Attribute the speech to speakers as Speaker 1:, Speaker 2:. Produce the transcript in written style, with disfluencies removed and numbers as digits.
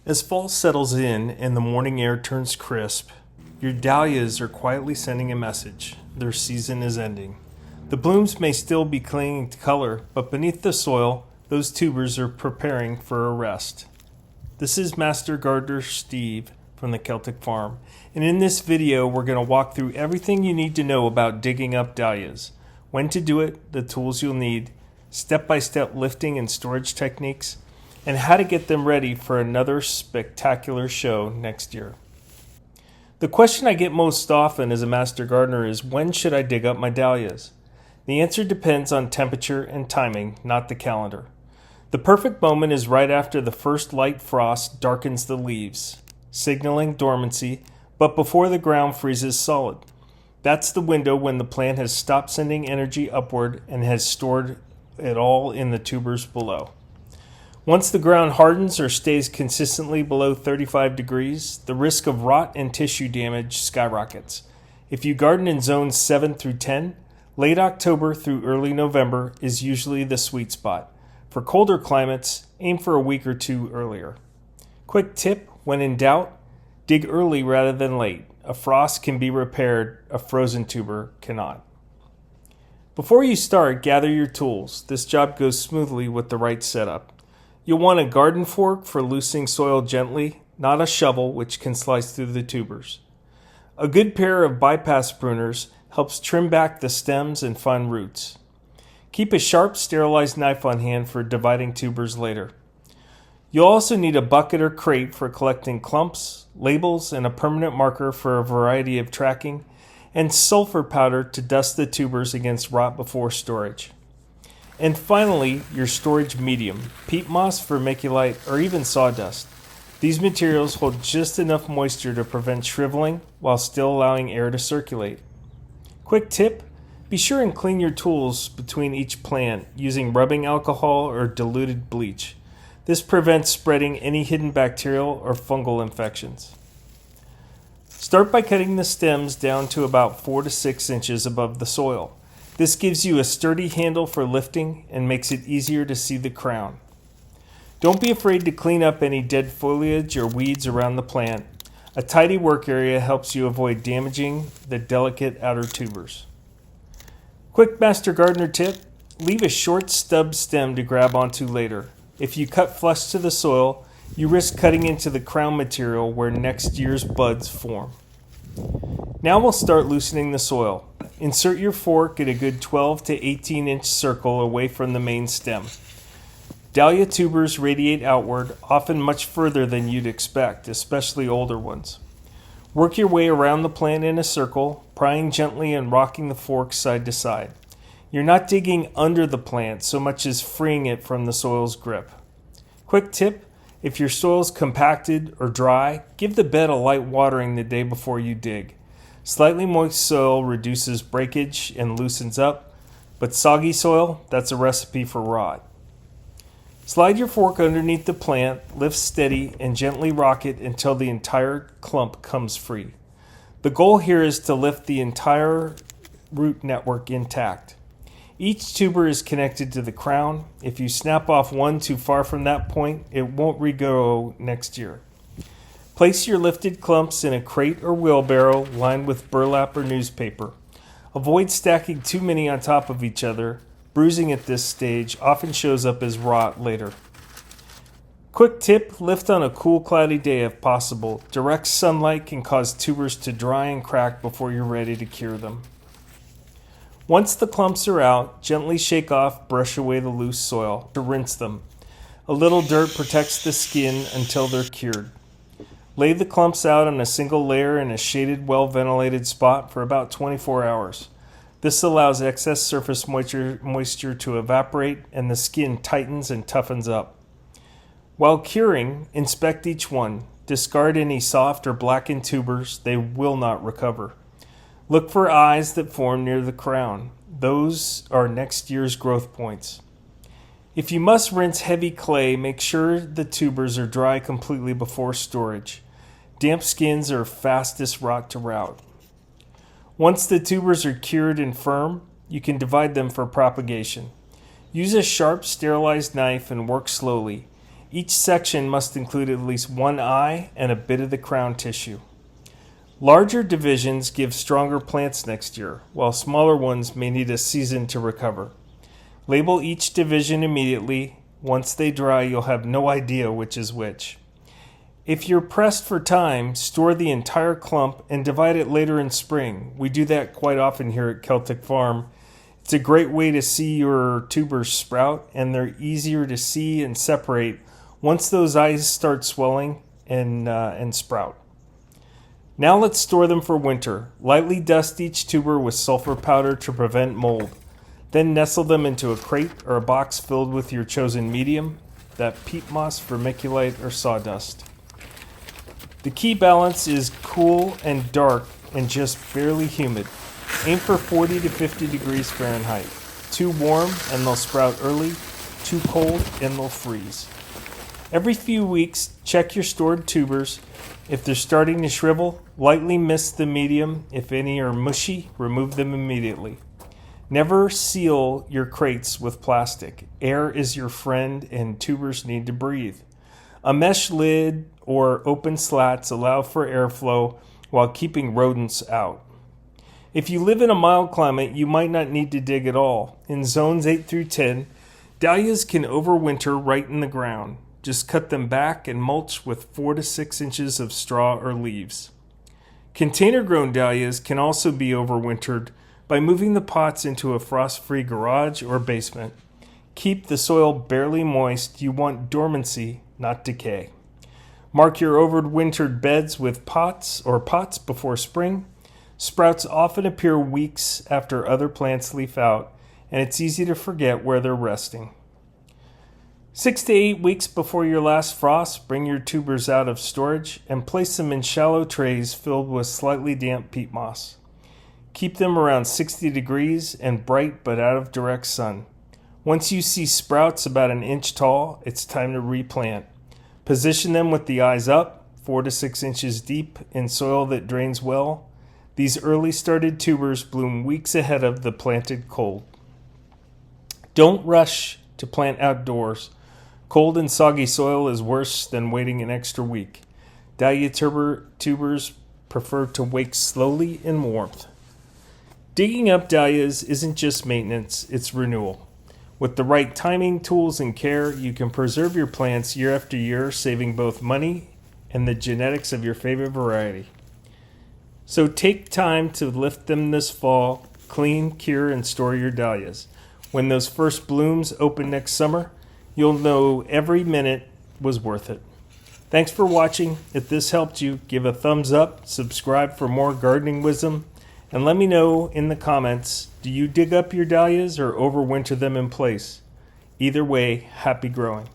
Speaker 1: As fall settles in and the morning air turns crisp, your dahlias are quietly sending a message. Their season is ending. The blooms may still be clinging to color, but beneath the soil, those tubers are preparing for a rest. This is Master Gardener Steve from the Celtic Farm, and in this video we're going to walk through everything you need to know about digging up dahlias, when to do it, the tools you'll need, step-by-step lifting and storage techniques, and how to get them ready for another spectacular show next year. The question I get most often as a master gardener is, when should I dig up my dahlias? The answer depends on temperature and timing, not the calendar. The perfect moment is right after the first light frost darkens the leaves, signaling dormancy, but before the ground freezes solid. That's the window when the plant has stopped sending energy upward and has stored it all in the tubers below. Once the ground hardens or stays consistently below 35 degrees, the risk of rot and tissue damage skyrockets. If you garden in zones 7 through 10, late October through early November is usually the sweet spot. For colder climates, aim for a week or two earlier. Quick tip, when in doubt, dig early rather than late. A frost can be repaired, a frozen tuber cannot. Before you start, gather your tools. This job goes smoothly with the right setup. You'll want a garden fork for loosening soil gently, not a shovel which can slice through the tubers. A good pair of bypass pruners helps trim back the stems and fine roots. Keep a sharp, sterilized knife on hand for dividing tubers later. You'll also need a bucket or crate for collecting clumps, labels, and a permanent marker for a variety of tracking, and sulfur powder to dust the tubers against rot before storage. And finally, your storage medium, peat moss, vermiculite, or even sawdust. These materials hold just enough moisture to prevent shriveling while still allowing air to circulate. Quick tip, be sure and clean your tools between each plant using rubbing alcohol or diluted bleach. This prevents spreading any hidden bacterial or fungal infections. Start by cutting the stems down to about 4 to 6 inches above the soil. This gives you a sturdy handle for lifting and makes it easier to see the crown. Don't be afraid to clean up any dead foliage or weeds around the plant. A tidy work area helps you avoid damaging the delicate outer tubers. Quick master gardener tip, leave a short stub stem to grab onto later. If you cut flush to the soil, you risk cutting into the crown material where next year's buds form. Now we'll start loosening the soil. Insert your fork at a good 12 to 18 inch circle away from the main stem. Dahlia tubers radiate outward, often much further than you'd expect, especially older ones. Work your way around the plant in a circle, prying gently and rocking the fork side to side. You're not digging under the plant so much as freeing it from the soil's grip. Quick tip, if your soil's compacted or dry, give the bed a light watering the day before you dig. Slightly moist soil reduces breakage and loosens up, but soggy soil, that's a recipe for rot. Slide your fork underneath the plant, lift steady, and gently rock it until the entire clump comes free. The goal here is to lift the entire root network intact. Each tuber is connected to the crown. If you snap off one too far from that point, it won't regrow next year. Place your lifted clumps in a crate or wheelbarrow lined with burlap or newspaper. Avoid stacking too many on top of each other. Bruising at this stage often shows up as rot later. Quick tip, lift on a cool, cloudy day if possible. Direct sunlight can cause tubers to dry and crack before you're ready to cure them. Once the clumps are out, gently shake off, brush away the loose soil to rinse them. A little dirt protects the skin until they're cured. Lay the clumps out on a single layer in a shaded, well-ventilated spot for about 24 hours. This allows excess surface moisture to evaporate and the skin tightens and toughens up. While curing, inspect each one. Discard any soft or blackened tubers. They will not recover. Look for eyes that form near the crown. Those are next year's growth points. If you must rinse heavy clay, make sure the tubers are dry completely before storage. Damp skins are fastest rot to rout. Once the tubers are cured and firm, you can divide them for propagation. Use a sharp, sterilized knife and work slowly. Each section must include at least one eye and a bit of the crown tissue. Larger divisions give stronger plants next year, while smaller ones may need a season to recover. Label each division immediately. Once they dry, you'll have no idea which is which. If you're pressed for time, store the entire clump and divide it later in spring. We do that quite often here at Celtic Farm. It's a great way to see your tubers sprout, and they're easier to see and separate once those eyes start swelling and sprout. Now let's store them for winter. Lightly dust each tuber with sulfur powder to prevent mold. Then nestle them into a crate or a box filled with your chosen medium, that peat moss, vermiculite, or sawdust. The key balance is cool and dark and just barely humid. Aim for 40 to 50 degrees Fahrenheit. Too warm and they'll sprout early. Too cold and they'll freeze. Every few weeks, check your stored tubers. If they're starting to shrivel, lightly mist the medium. If any are mushy, remove them immediately. Never seal your crates with plastic. Air is your friend and tubers need to breathe. A mesh lid or open slats allow for airflow while keeping rodents out. If you live in a mild climate, you might not need to dig at all. In zones 8 through 10, dahlias can overwinter right in the ground. Just cut them back and mulch with 4 to 6 inches of straw or leaves. Container-grown dahlias can also be overwintered by moving the pots into a frost-free garage or basement. Keep the soil barely moist. You want dormancy, not decay. Mark your overwintered beds with pots before spring. Sprouts often appear weeks after other plants leaf out, and it's easy to forget where they're resting. 6 to 8 weeks before your last frost, bring your tubers out of storage and place them in shallow trays filled with slightly damp peat moss. Keep them around 60 degrees and bright but out of direct sun. Once you see sprouts about an inch tall, it's time to replant. Position them with the eyes up, 4 to 6 inches deep, in soil that drains well. These early started tubers bloom weeks ahead of the planted cold. Don't rush to plant outdoors. Cold and soggy soil is worse than waiting an extra week. Dahlia tubers prefer to wake slowly in warmth. Digging up dahlias isn't just maintenance, it's renewal. With the right timing, tools, and care, you can preserve your plants year after year, saving both money and the genetics of your favorite variety. So take time to lift them this fall, clean, cure, and store your dahlias. When those first blooms open next summer, you'll know every minute was worth it. Thanks for watching. If this helped you, give a thumbs up, subscribe for more gardening wisdom, and let me know in the comments, do you dig up your dahlias or overwinter them in place? Either way, happy growing.